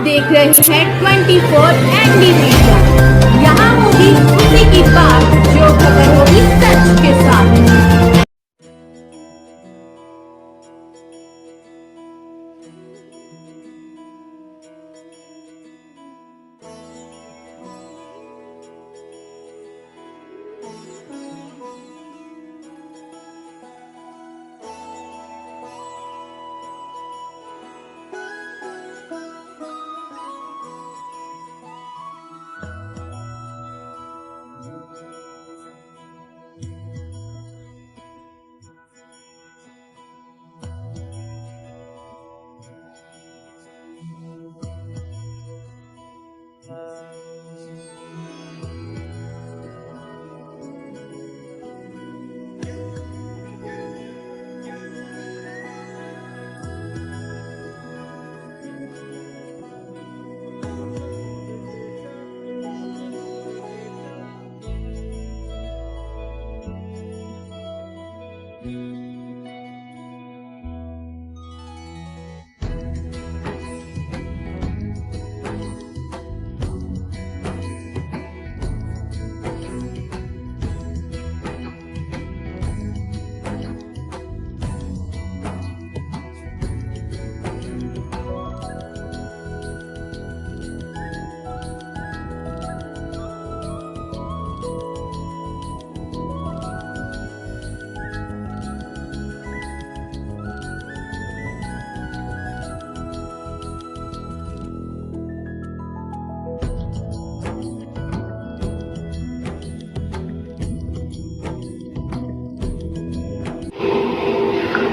देख रहे हैं 24 ND मीडिया। यहाँ होगी उसी की बात जो खबर होगी सच के साथ।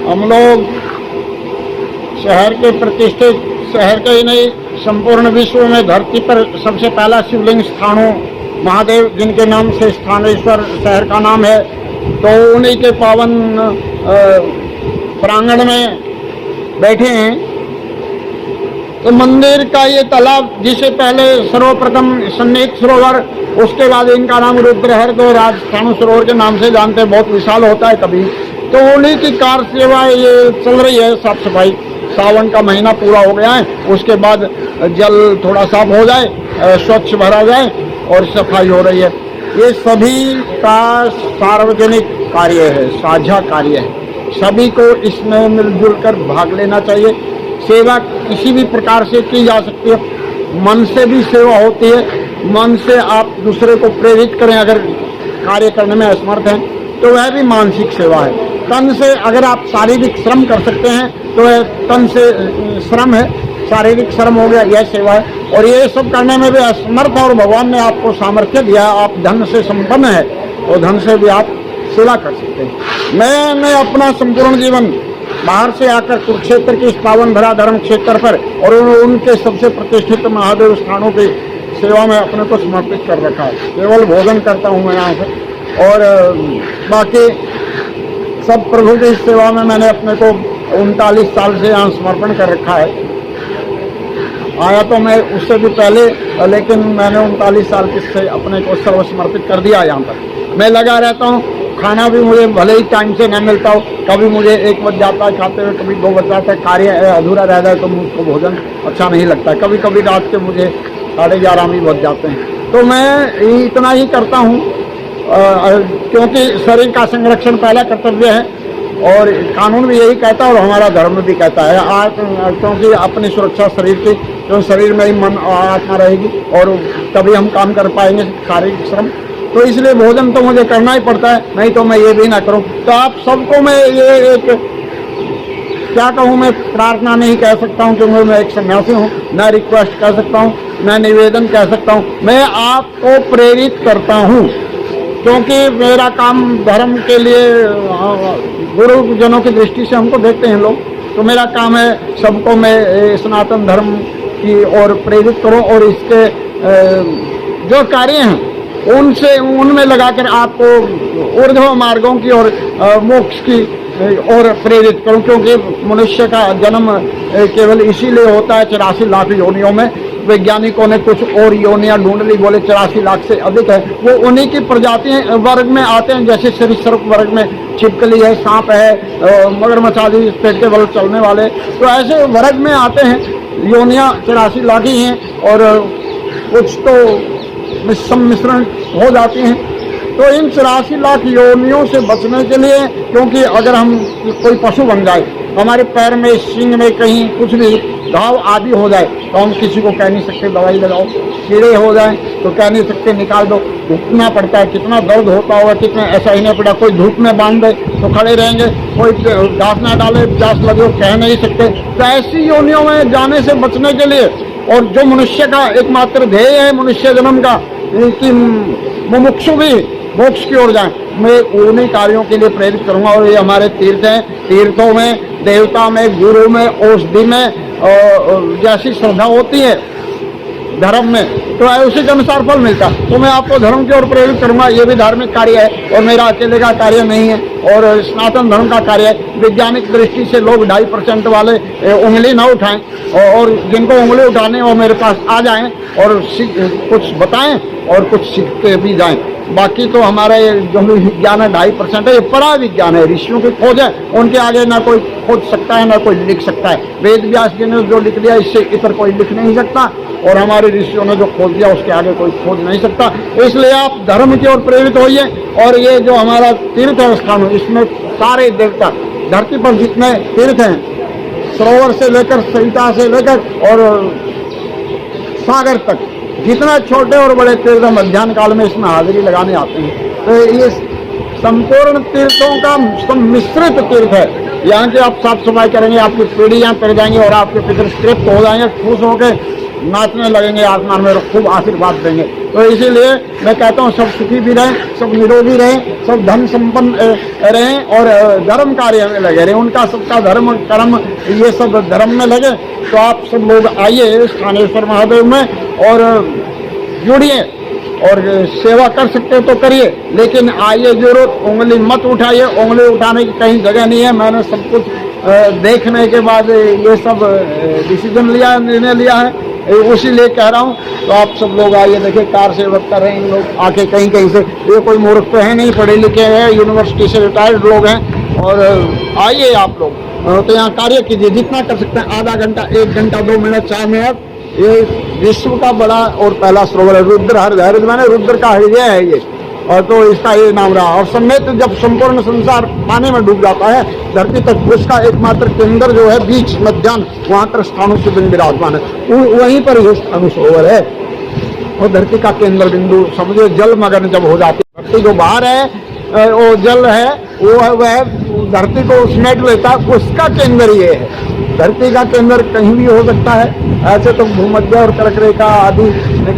हम लोग शहर के प्रतिष्ठित शहर के ही नहीं संपूर्ण विश्व में धरती पर सबसे पहला शिवलिंग स्थाणु महादेव जिनके नाम से स्थानेश्वर शहर का नाम है, तो उन्हीं के पावन प्रांगण में बैठे हैं। तो मंदिर का ये तालाब जिसे पहले सर्वप्रथम सन्निहित सरोवर, उसके बाद इनका नाम रुद्रहर्द और आज स्थाणु सरोवर के नाम से जानते हैं, बहुत विशाल होता है कभी। तो उन्हीं की कार सेवा ये चल रही है, साफ सफाई। सावन का महीना पूरा हो गया है, उसके बाद जल थोड़ा साफ हो जाए, स्वच्छ भरा जाए और सफाई हो रही है। ये सभी का सार्वजनिक कार्य है, साझा कार्य है, सभी को इसमें मिलजुल कर भाग लेना चाहिए। सेवा किसी भी प्रकार से की जा सकती है, मन से भी सेवा होती है, मन से आप दूसरे को प्रेरित करें, अगर कार्य करने में असमर्थ हैं तो वह भी मानसिक सेवा है। तन से अगर आप शारीरिक श्रम कर सकते हैं तो वह तन से श्रम है, शारीरिक श्रम हो गया, यह सेवा है। और ये सब करने में भी असमर्थ और भगवान ने आपको सामर्थ्य दिया, आप धन से संपन्न है और धन से भी आप सेवा कर सकते हैं। मैंने अपना संपूर्ण जीवन बाहर से आकर कुरुक्षेत्र की इस पावन भरा धर्म क्षेत्र पर और उनके सबसे प्रतिष्ठित महादेव स्थानों की सेवा में अपने को समर्पित कर रखा है। केवल भोजन करता हूँ मैं यहाँ से, और बाकी सब प्रभु की सेवा में मैंने अपने को 39 साल से यहाँ समर्पण कर रखा है। आया तो मैं उससे भी पहले, लेकिन मैंने 39 साल से अपने को सर्वसमर्पित कर दिया। यहाँ पर मैं लगा रहता हूँ। खाना भी मुझे भले ही टाइम से न मिलता हो, कभी मुझे 1 बज जाता है खाते हुए, कभी 2 बज जाता है, कार्य अधूरा रह जाए तो मुझको भोजन अच्छा नहीं लगता है। कभी कभी रात के मुझे 11:30 भी बज जाते हैं। तो मैं इतना ही करता हूँ, क्योंकि शरीर का संरक्षण पहला कर्तव्य है और कानून भी यही कहता है और हमारा धर्म भी कहता है। क्योंकि अपनी सुरक्षा शरीर की, तो शरीर में ही मन आत्मा रहेगी और तभी हम काम कर पाएंगे शारीरिक श्रम। तो इसलिए भोजन तो मुझे करना ही पड़ता है, नहीं तो मैं ये भी ना करूं। तो आप सबको मैं ये एक क्या कहूँ, मैं प्रार्थना नहीं कह सकता हूँ क्योंकि मैं एक सन्यासी हूँ, न रिक्वेस्ट कह सकता हूँ, न निवेदन कह सकता हूँ। मैं आपको प्रेरित करता हूँ क्योंकि मेरा काम धर्म के लिए, गुरुजनों की दृष्टि से हमको देखते हैं लोग, तो मेरा काम है सबको मैं सनातन धर्म की ओर प्रेरित करूं और इसके जो कार्य हैं उनसे उनमें लगाकर आपको ऊर्ध्व मार्गों की और मोक्ष की और प्रेरित करूं। क्योंकि मनुष्य का जन्म केवल इसीलिए होता है 84 लाख योनियों में। वैज्ञानिकों ने कुछ और योनियां ढूंढ ली, बोले 84 लाख से अधिक है। वो उन्हीं की प्रजाति वर्ग में आते हैं, जैसे सरीसृप वर्ग में छिपकली है, सांप है, मगरमच्छ आदि पेट के बल चलने वाले, तो ऐसे वर्ग में आते हैं। योनियां 84 लाख ही हैं और कुछ तो सम्मिश्रण हो जाती हैं। तो इन 84 लाख योनियों से बचने के लिए, क्योंकि अगर हम कोई पशु बन जाए, हमारे पैर में, सींग में कहीं कुछ भी घाव आदि हो जाए, तो हम किसी को कह नहीं सकते दवाई लगाओ। कीड़े हो जाए तो कह नहीं सकते निकाल दो, उठना पड़ता है, कितना दर्द होता होगा, कितना ऐसा ही नहीं पड़ा। कोई धूप में बांध दे तो खड़े रहेंगे, कोई घास ना डाले प्यास लगे कह नहीं सकते। तो ऐसी योनियों में जाने से बचने के लिए, और जो मनुष्य का एकमात्र ध्येय है मनुष्य जन्म का, कि मुमुक्षु भी मोक्ष की ओर जाए, मैं उन्हीं कार्यों के लिए प्रेरित करूंगा। और ये हमारे तीर्थ हैं, तीर्थों में, देवता में, गुरु में, औषधि में जैसी श्रद्धा होती है धर्म में, तो उसी के अनुसार फल मिलता। तो मैं आपको धर्म की ओर प्रेरित करूंगा। ये भी धार्मिक कार्य है और मेरा अकेले का कार्य नहीं है, और सनातन धर्म का कार्य है। वैज्ञानिक दृष्टि से लोग 2.5% वाले उंगली ना उठाएं, और जिनको उंगली उठाने वो मेरे पास आ जाएं और कुछ बताएं और कुछ सीखते भी जाएं। बाकी तो हमारा ये जो भी विज्ञान है 2.5% है, ये परा विज्ञान है, ऋषियों की खोज है, उनके आगे ना कोई खोज सकता है ना कोई लिख सकता है। वेद व्यास जी ने जो लिख दिया इससे इतर कोई लिख नहीं सकता, और हमारे ऋषियों ने जो खोज दिया उसके आगे कोई खोज नहीं सकता। इसलिए आप धर्म की ओर प्रेरित होइए। और ये जो हमारा तीर्थ स्थान है, इसमें सारे देवता, धरती पर जितने तीर्थ हैं, सरोवर से लेकर, सरिता से लेकर और सागर तक, जितना छोटे और बड़े तीर्थ मध्याह्न काल में इसमें हाजिरी लगाने आते हैं। तो ये संपूर्ण तीर्थों का सम्मिश्रित तीर्थ है। यहाँ की आप साफ सफाई करेंगे, आपकी पीढ़ी यहाँ तर जाएंगे और आपके पितर तृप्त हो जाएंगे, खुश होकर नाचने लगेंगे आसमान में, खूब आशीर्वाद देंगे। तो इसीलिए मैं कहता हूँ सब सुखी भी रहें, सब निरोगी रहें, सब धन संपन्न रहें और धर्म कार्य में लगे रहें। उनका सबका धर्म कर्म ये सब धर्म में लगे। तो आप सब लोग आइए स्थानेश्वर महादेव में और जुड़िए, और सेवा कर सकते हो तो करिए, लेकिन आइए जरूर, उंगली मत उठाइए। उंगली उठाने की कहीं जगह नहीं है। मैंने सब कुछ देखने के बाद ये सब डिसीजन लिया, निर्णय लिया है, उसी लिए कह रहा हूँ। तो आप सब लोग आइए, देखिए कार सेवक कर रहे हैं इन लोग आके कहीं कहीं से। ये कोई मूर्ख तो है नहीं, पढ़े लिखे हैं, यूनिवर्सिटी से रिटायर्ड लोग हैं। और आइए आप लोग, तो यहाँ कार्य कीजिए जितना कर सकते हैं। आधा घंटा, 1 घंटा, 2 मिनट, 4 मिनट। ये विश्व का बड़ा और पहला सरोवर है, रुद्र हृदय मैंने रुद्र का हृदय है ये, और तो इसका ये नाम रहा। और समेत जब संपूर्ण संसार पानी में डूब जाता है, धरती तक उसका एकमात्र केंद्र जो है बीच मध्यान्ह, वहां पर स्थानु शिवलिंग विराजमान है, वहीं पर ये स्थानु सरोवर है। और धरती का केंद्र बिंदु समझो, जल मगन जब हो जाती है, धरती जो बाहर है वो जल है, वो है वह धरती को समेट लेता है, उसका केंद्र ये है। धरती का केंद्र कहीं भी हो सकता है। ऐसे तो भूमध्य और कर्क रेखा आदि,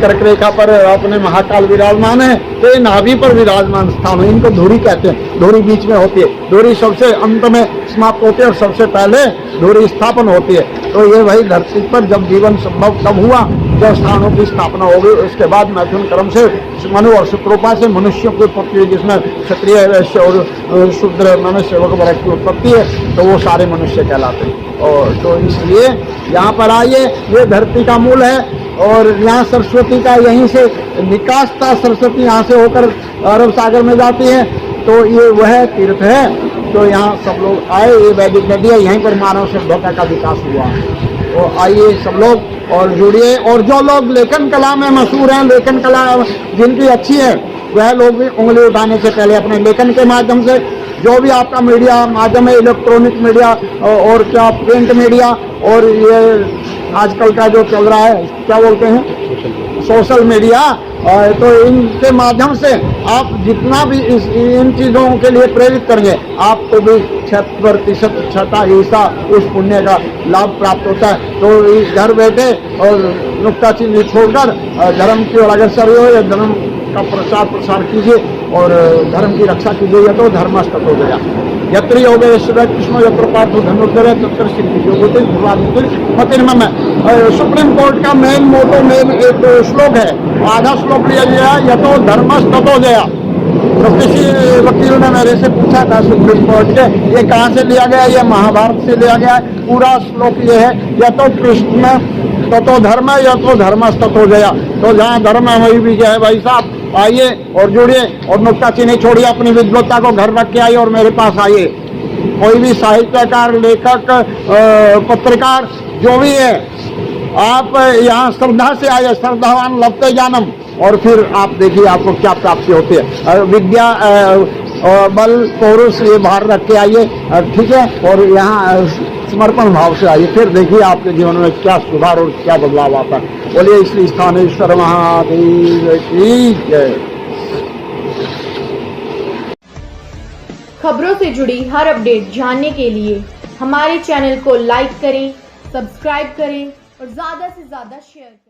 कर्क रेखा पर अपने महाकाल विराजमान है, तो ये नाभि पर विराजमान स्थान है। इनको धुरी कहते हैं। धुरी बीच में होती है, धुरी सबसे अंत में समाप्त होती है और सबसे पहले धुरी स्थापन होती है। तो ये वही धरती पर जब जीवन संभव तब हुआ जब स्थानों की स्थापना हो गई। उसके बाद मैथुन क्रम से मनु और शुक्रोपा से मनुष्यों की उत्पत्ति हुई, जिसमें क्षत्रिय, वैश्य और शूद्र मनुष्य वर्ग की उत्पत्ति है, तो वो सारे मनुष्य कहलाते हैं। और तो इसलिए यहाँ पर आइए, ये धरती का मूल है और यहाँ सरस्वती का यहीं से निकास था। सरस्वती यहाँ से होकर अरब सागर में जाती है, तो ये वह तीर्थ है। तो यहाँ सब लोग आए, ये वैदिक नदी है, यहीं पर मानव सभ्यता का विकास हुआ। तो आइए सब लोग और जुड़िए। और जो लोग लेखन कला में मशहूर हैं, लेखन कला जिनकी अच्छी है, वह लोग भी उंगली उठाने से पहले अपने लेखन के माध्यम से, जो भी आपका मीडिया माध्यम है, इलेक्ट्रॉनिक मीडिया और क्या प्रिंट मीडिया, और ये आजकल का जो चल रहा है क्या बोलते हैं, सोशल मीडिया, तो इनके माध्यम से आप जितना भी इन चीज़ों के लिए प्रेरित करेंगे, आपको भी 6% छठा हिस्सा उस पुण्य का लाभ प्राप्त होता है। तो घर बैठे और नुक्ताचीनी छोड़कर धर्म की ओर अग्रसर हो, या धर्म का प्रचार प्रसार कीजिए और धर्म की रक्षा कीजिए। या तो धर्मस्तक हो गया, यत्र योगेश्वर कृष्ण यत्र पार्थो धनुर्धर तत्र सिद्धि योगते में। सुप्रीम कोर्ट का मेन मोटो में एक श्लोक है, आधा श्लोक लिया गया, यतो धर्मस्ततो जया। तो किसी वकील ने मेरे से पूछा था सुप्रीम कोर्ट के, ये कहाँ से लिया गया? ये महाभारत से लिया गया है। पूरा श्लोक ये है, यतो कृष्ण ततो धर्म, यतो धर्मस्ततो जया। तो जहाँ धर्म है वही विजय है भाई साहब। आइए और जुड़िए और नुक्ताचीनी छोड़िए, अपनी विद्वत्ता को घर रख के आइए और मेरे पास आइए। कोई भी साहित्यकार, लेखक, पत्रकार जो भी है, आप यहाँ श्रद्धा से आए, श्रद्धावान लभते जानम, और फिर आप देखिए आपको क्या प्राप्ति होती है। विद्या बल पौरुष ये बाहर रख के आइए, ठीक है, और यहाँ समर्पण भाव से आइए, फिर देखिए आपके जीवन में क्या सुधार और क्या बदलाव आता है। बोलिए श्री स्थानेश्वर महादेव की जय। खबरों से जुड़ी हर अपडेट जानने के लिए हमारे चैनल को लाइक करें, सब्सक्राइब करें और ज़्यादा से ज़्यादा शेयर करें।